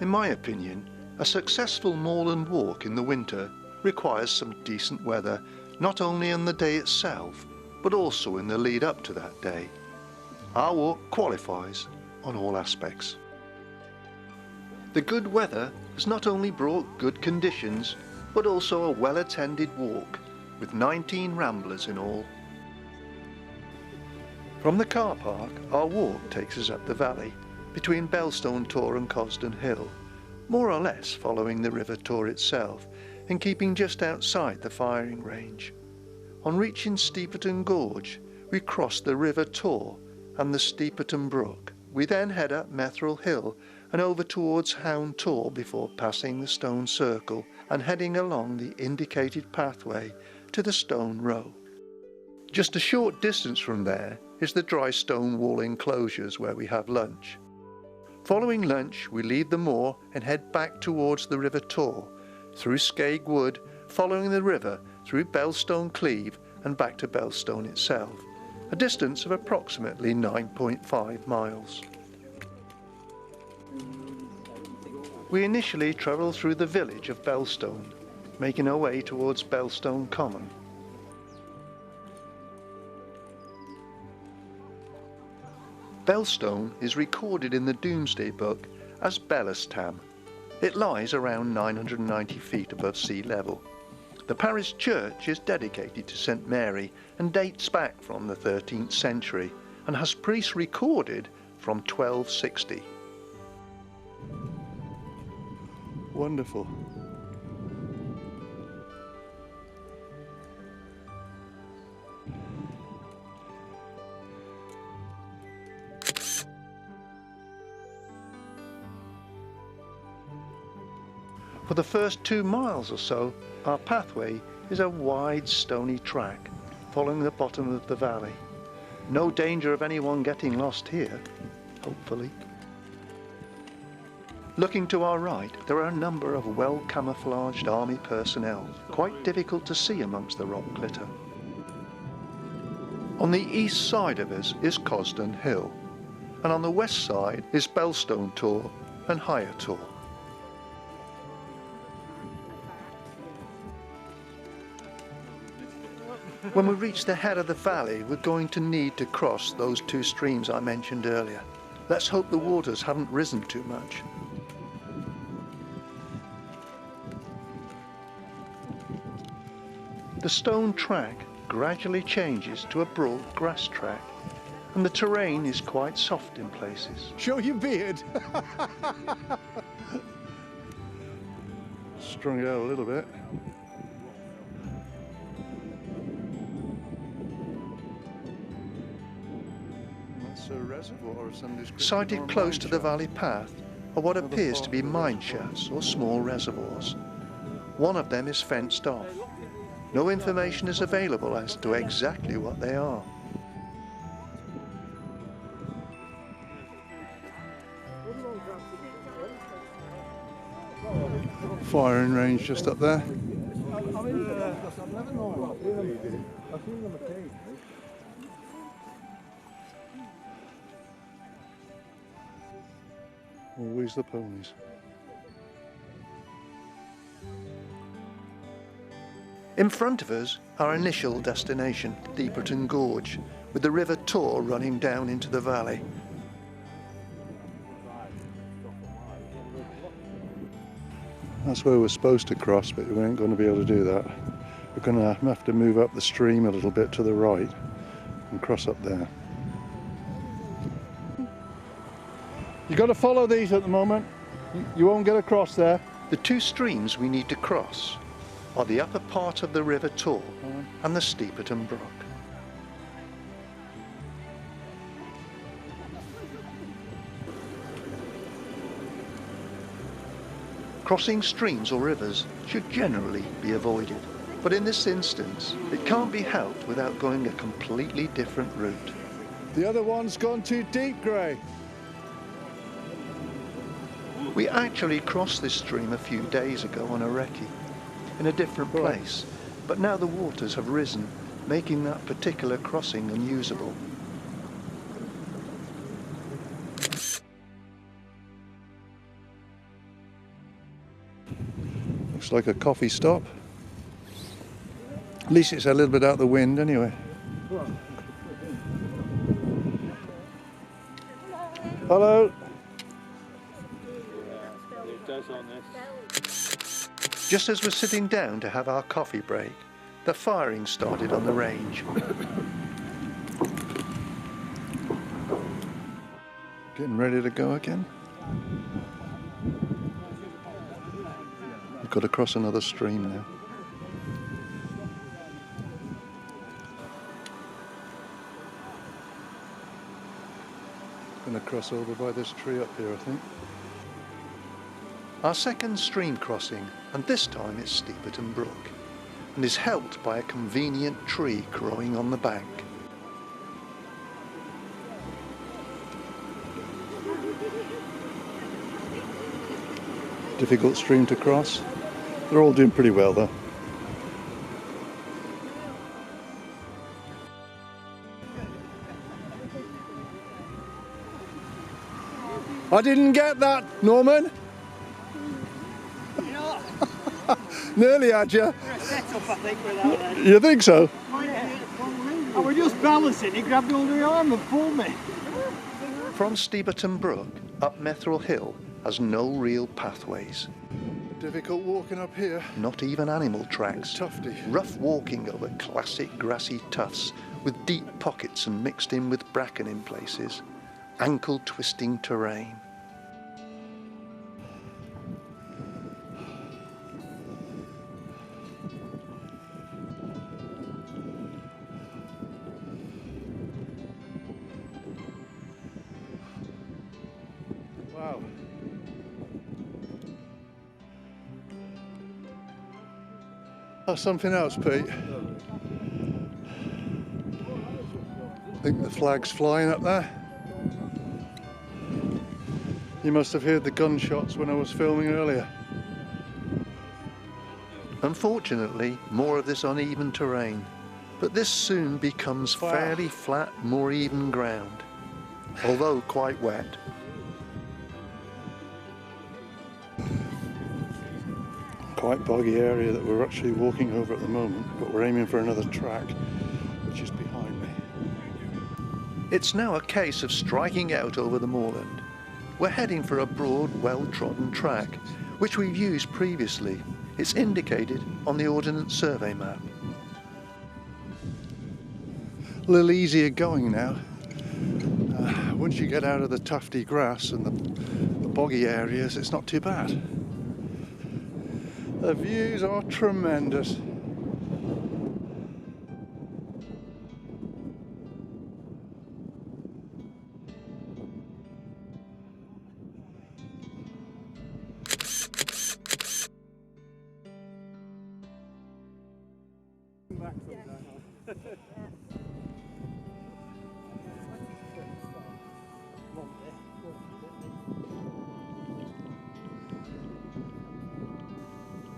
In my opinion, a successful moorland walk in the winter requires some decent weather, not only on the day itself, but also in the lead up to that day. Our walk qualifies on all aspects. The good weather has not only brought good conditions, but also a well-attended walk, with 19 ramblers in all. From the car park, our walk takes us up the valley, between Belstone Tor and Cosden Hill, more or less following the River Tor itself and keeping just outside the firing range. On reaching Steeperton Gorge, we cross the River Tor and the Steeperton Brook. We then head up Methrel Hill and over towards Hound Tor before passing the Stone Circle and heading along the indicated pathway to the Stone Row. Just a short distance from there is the dry stone wall enclosures where we have lunch. Following lunch, we leave the moor and head back towards the River Tor, through Skaig Wood, following the river through Belstone Cleeve and back to Belstone itself, a distance of approximately 9.5 miles. We initially travel through the village of Belstone, making our way towards Belstone Common. Belstone is recorded in the Domesday Book as Belstone. It lies around 990 feet above sea level. The parish church is dedicated to St Mary and dates back from the 13th century and has priests recorded from 1260. Wonderful. For the first 2 miles or so, our pathway is a wide stony track following the bottom of the valley. No danger of anyone getting lost here, hopefully. Looking to our right, there are a number of well-camouflaged army personnel, quite difficult to see amongst the rock glitter. On the east side of us is Cosden Hill, and on the west side is Belstone Tor and Higher Tor. When we reach the head of the valley, we're going to need to cross those 2 streams I mentioned earlier. Let's hope the waters haven't risen too much. The stone track gradually changes to a broad grass track, and the terrain is quite soft in places. Show your beard! Strung it out a little bit. That's a reservoir of some description. Sited close to the valley path are what appears to be mine shafts or small reservoirs. One of them is fenced off. No information is available as to exactly what they are. Firing range just up there. Always the ponies. In front of us, our initial destination, Steeperton Gorge, with the River Tor running down into the valley. That's where we're supposed to cross, but we ain't going to be able to do that. We're going to have to move up the stream a little bit to the right and cross up there. You've got to follow these at the moment. You won't get across there. The 2 streams we need to cross are the upper part of the River Tor and the Steeperton Brook. Crossing streams or rivers should generally be avoided, but in this instance it can't be helped without going a completely different route. The other one's gone too deep, Gray. We actually crossed this stream a few days ago on a recce, in a different place, but now the waters have risen, making that particular crossing unusable. Looks like a coffee stop. At least it's a little bit out of the wind anyway. Hello. Just as we're sitting down to have our coffee break, the firing started on the range. Getting ready to go again. We've got to cross another stream now. Going to cross over by this tree up here, I think. Our second stream crossing, and this time it's Steeperton Brook, and is helped by a convenient tree growing on the bank. Difficult stream to cross. They're all doing pretty well though. I didn't get that, Norman. Nearly had you. You think so? I was just balancing, he grabbed me under the arm and pulled me. From Steeperton Brook, up Methrel Hill has no real pathways. Difficult walking up here. Not even animal tracks. Tufty. Rough walking over classic grassy tufts with deep pockets and mixed in with bracken in places. Ankle twisting terrain. Wow. Oh, something else, Pete. I think the flag's flying up there. You must have heard the gunshots when I was filming earlier. Unfortunately, more of this uneven terrain, but this soon becomes fairly flat, more even ground, although quite wet. Quite boggy area that we're actually walking over at the moment, but we're aiming for another track, which is behind me. It's now a case of striking out over the moorland. We're heading for a broad, well-trodden track, which we've used previously. It's indicated on the Ordnance Survey map. A little easier going now. Once you get out of the tufty grass and the boggy areas, it's not too bad. The views are tremendous.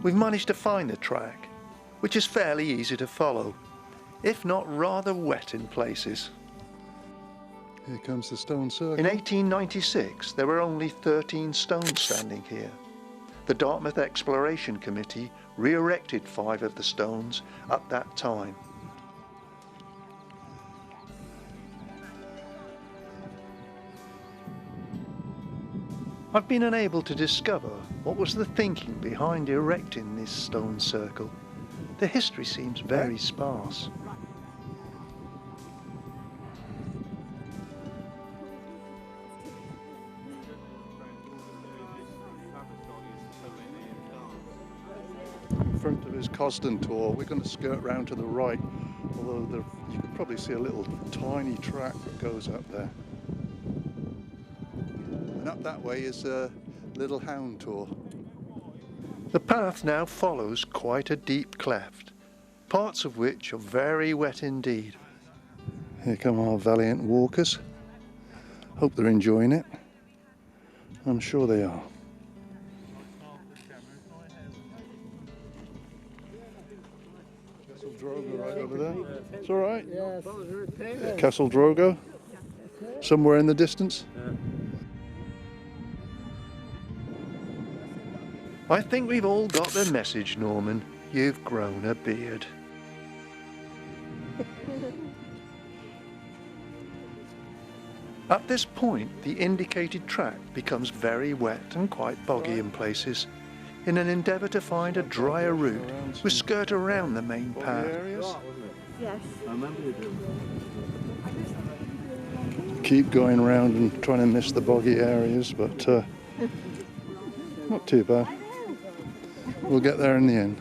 We've managed to find the track, which is fairly easy to follow, if not rather wet in places. Here comes the stone circle. In 1896, there were only 13 stones standing here. The Dartmouth Exploration Committee re-erected 5 of the stones at that time. I've been unable to discover what was the thinking behind erecting this stone circle. The history seems very sparse. In front of his Cosden tour, we're going to skirt round to the right, although you can probably see a little tiny track that goes up there. And up that way is a little hound tour. The path now follows quite a deep cleft, parts of which are very wet indeed. Here come our valiant walkers. Hope they're enjoying it. I'm sure they are. Castle Drogo right over there. It's all right. Yes. Castle Drogo, somewhere in the distance. I think we've all got the message, Norman. You've grown a beard. At this point, the indicated track becomes very wet and quite boggy in places. In an endeavour to find a drier route, we skirt around the main path. Yes. I remember you doing that. Keep going round and trying to miss the boggy areas, but not too bad. We'll get there in the end.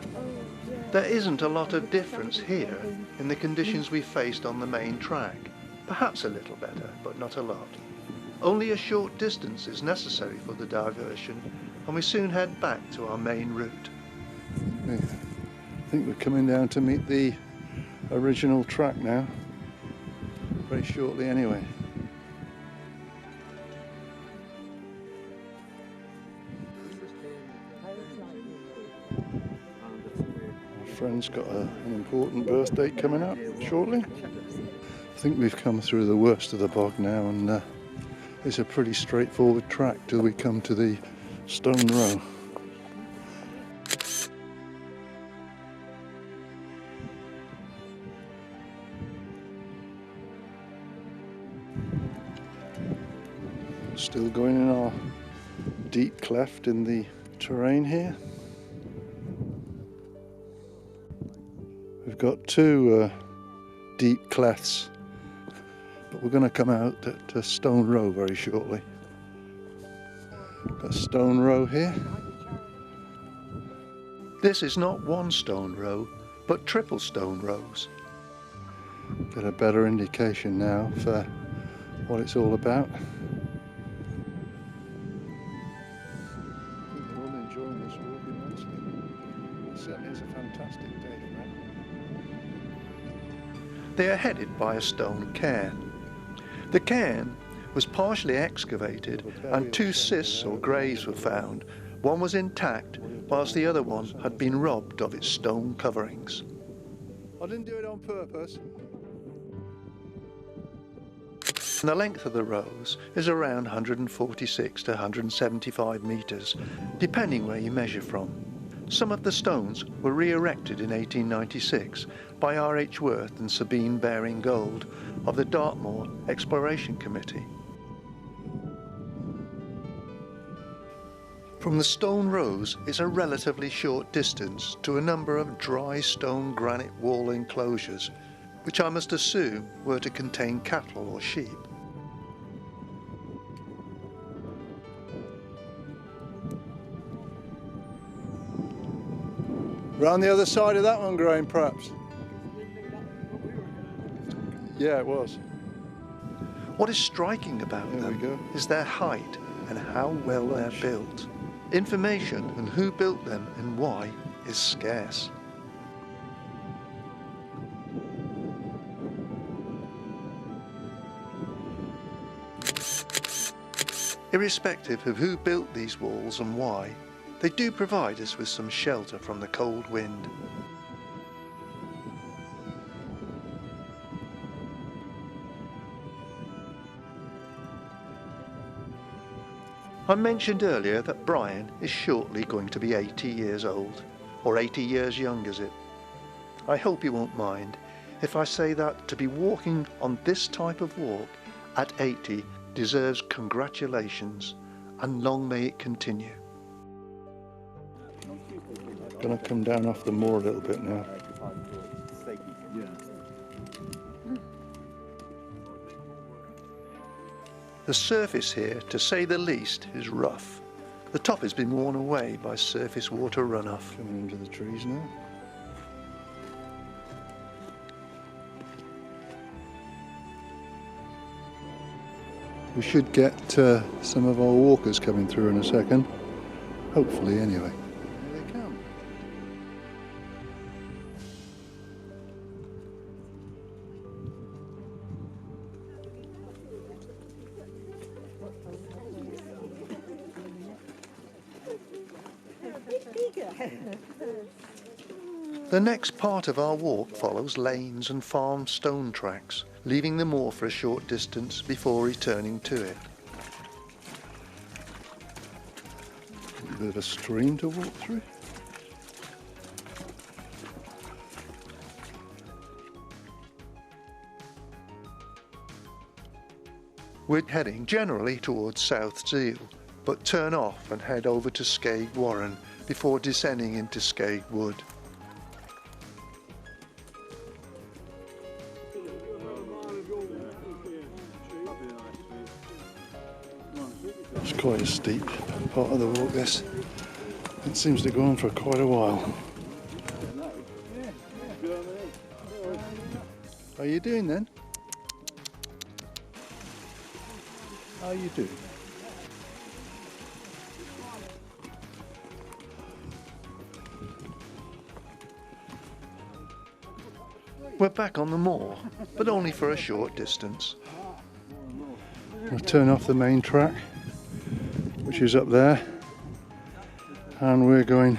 There isn't a lot of difference here in the conditions we faced on the main track. Perhaps a little better, but not a lot. Only a short distance is necessary for the diversion, and we soon head back to our main route. I think we're coming down to meet the original track now. Very shortly anyway. Our friend's got an important birthday coming up shortly. I think we've come through the worst of the bog now, and it's a pretty straightforward track till we come to the stone row. Still going in our deep cleft in the terrain here. We've got two deep clefts, but we're going to come out at Stone Row very shortly. Got Stone Row here. This is not one stone row, but triple stone rows. Get a better indication now for what it's all about. I think they're all enjoying this walk immensely. It certainly is a fantastic day for it. They are headed by a stone cairn. The cairn was partially excavated and two cists or graves were found. One was intact, whilst the other one had been robbed of its stone coverings. I didn't do it on purpose. The length of the rows is around 146 to 175 metres, depending where you measure from. Some of the stones were re-erected in 1896 by R.H. Worth and Sabine Baring-Gould of the Dartmoor Exploration Committee. From the stone rows is a relatively short distance to a number of dry stone granite wall enclosures, which I must assume were to contain cattle or sheep. Round the other side of that one, Graham, perhaps? Yeah, it was. What is striking about them is their height and how well they're built. Information on who built them and why is scarce. Irrespective of who built these walls and why, they do provide us with some shelter from the cold wind. I mentioned earlier that Brian is shortly going to be 80 years old, or 80 years young is it? I hope you won't mind if I say that to be walking on this type of walk at 80 deserves congratulations, and long may it continue. Gonna come down off the moor a little bit now. The surface here, to say the least, is rough. The top has been worn away by surface water runoff. Coming into the trees now. We should get some of our walkers coming through in a second. Hopefully, anyway. Here they come. The next part of our walk follows lanes and farm stone tracks, leaving the moor for a short distance before returning to it. A bit of a stream to walk through. We're heading generally towards South Seal, but turn off and head over to Skeig Warren before descending into Skeig Wood. It's quite a steep part of the walk, this. It seems to go on for quite a while. How are you doing then? How are you doing? We're back on the moor, but only for a short distance. We'll turn off the main track, which is up there, and we're going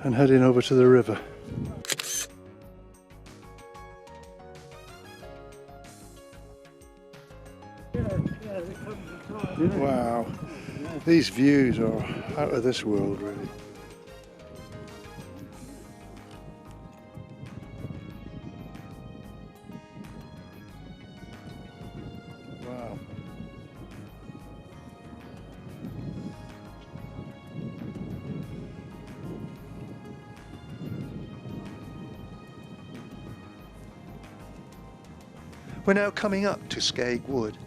and heading over to the river. Wow, these views are out of this world, really. Wow. We're now coming up to Skeig Wood.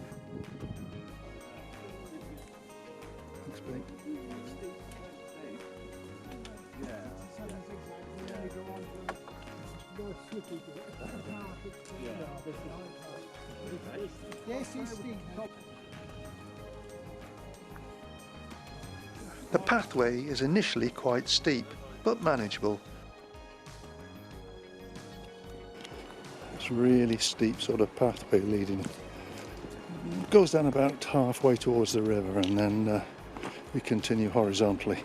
The pathway is initially quite steep, but manageable. It's really steep sort of pathway leading. It goes down about halfway towards the river, and then we continue horizontally.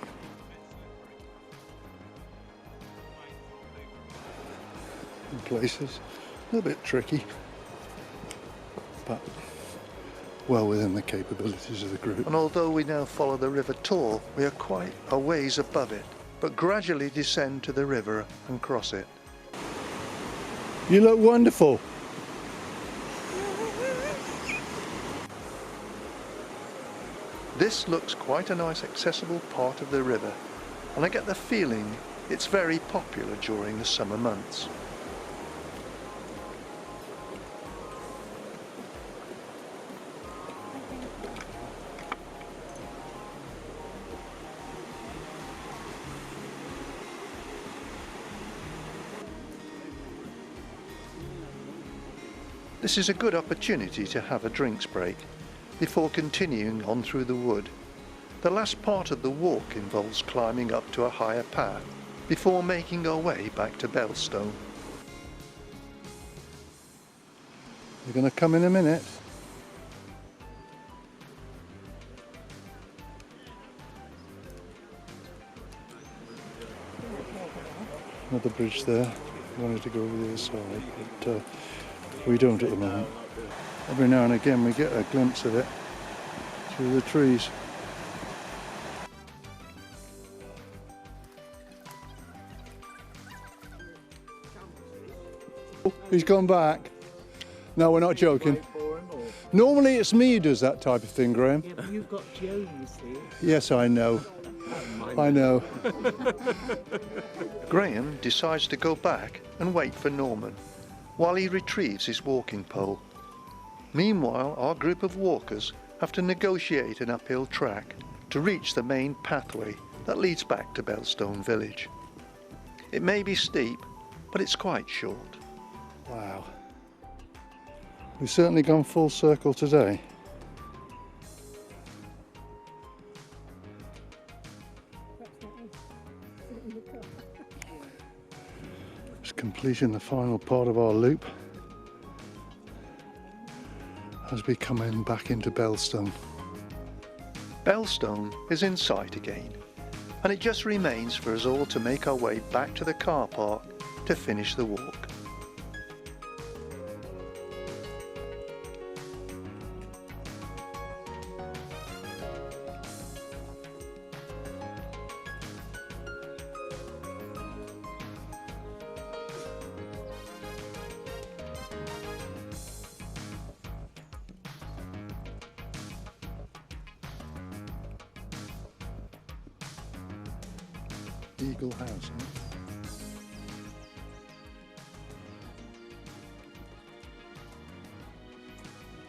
In places, a little bit tricky, but well within the capabilities of the group. And although we now follow the river Tor, we are quite a ways above it, but gradually descend to the river and cross it. You look wonderful. This looks quite a nice accessible part of the river, and I get the feeling it's very popular during the summer months. This is a good opportunity to have a drinks break before continuing on through the wood. The last part of the walk involves climbing up to a higher path before making our way back to Belstone. You're going to come in a minute. Another bridge there. I wanted to go over the other side, but we don't at the moment. Every now and again we get a glimpse of it through the trees. He's gone back. No, we're not joking. Normally it's me who does that type of thing, Graham. Yeah, but you've got Joe, you see. Yes, I know. I know. Graham decides to go back and wait for Norman while he retrieves his walking pole. Meanwhile, our group of walkers have to negotiate an uphill track to reach the main pathway that leads back to Belstone village. It may be steep, but it's quite short. Wow. We've certainly gone full circle today. Just completing the final part of our loop as we come in back into Belstone. Belstone is in sight again, and it just remains for us all to make our way back to the car park to finish the walk. Eagle House, huh?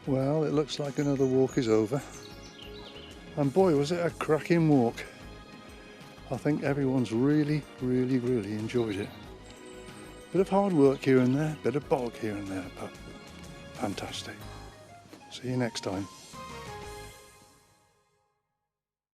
Well, it looks like another walk is over. And boy, was it a cracking walk. I think everyone's really enjoyed it. Bit of hard work here and there, bit of bog here and there, but fantastic. See you next time.